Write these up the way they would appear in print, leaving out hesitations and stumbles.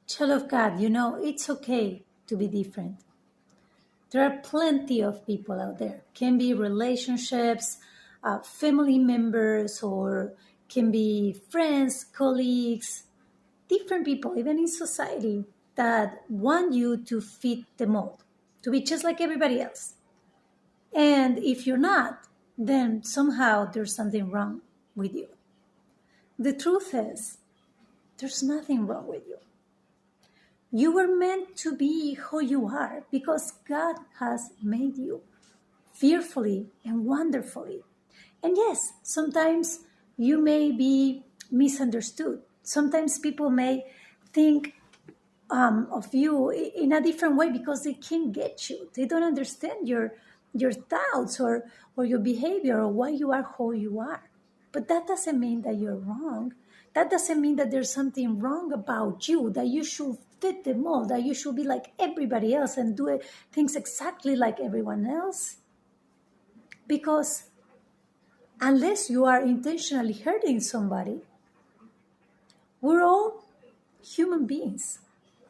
Child of God, it's okay to be different. There are plenty of people out there. Can be relationships, family members, or can be friends, colleagues, different people, even in society, that want you to fit the mold, to be just like everybody else. And if you're not, then somehow there's something wrong with you. The truth is, there's nothing wrong with you. You were meant to be who you are because God has made you fearfully and wonderfully. And yes, sometimes you may be misunderstood. Sometimes people may think of you in a different way because they can't get you. They don't understand your thoughts or your behavior or why you are who you are. But that doesn't mean that you're wrong. That doesn't mean that there's something wrong about you, that you should fit the mold, that you should be like everybody else and do things exactly like everyone else. Because unless you are intentionally hurting somebody, we're all human beings.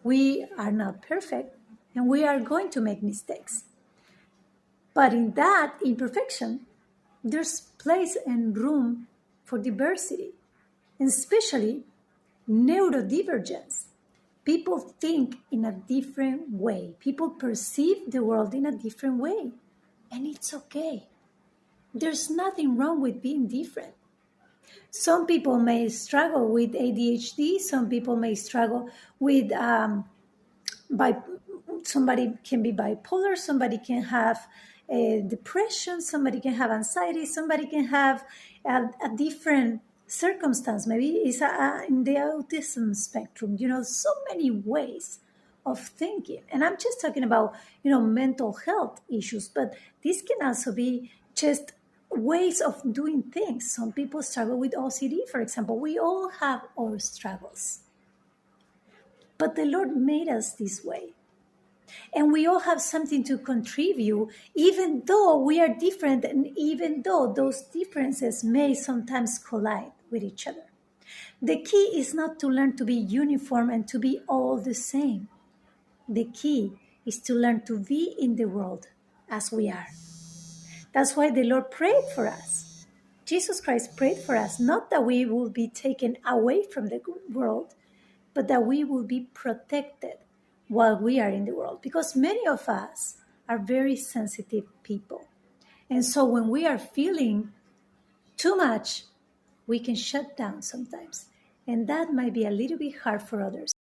We are not perfect and we are going to make mistakes. But in that imperfection, there's place and room for diversity, and especially neurodivergence. People think in a different way. People perceive the world in a different way. And it's okay. There's nothing wrong with being different. Some people may struggle with ADHD. Some people may struggle with bi- somebody can be bipolar. Somebody can have depression. Somebody can have anxiety. Somebody can have a different circumstance. Maybe it's in the autism spectrum. So many ways of thinking. And I'm just talking about mental health issues, but this can also be just ways of doing things. Some people struggle with OCD, for example. We all have our struggles. But the Lord made us this way. And we all have something to contribute, even though we are different and even though those differences may sometimes collide with each other. The key is not to learn to be uniform and to be all the same. The key is to learn to be in the world as we are. That's why the Lord prayed for us. Jesus Christ prayed for us, not that we will be taken away from the world, but that we will be protected while we are in the world. Because many of us are very sensitive people. And so when we are feeling too much, we can shut down sometimes. And that might be a little bit hard for others.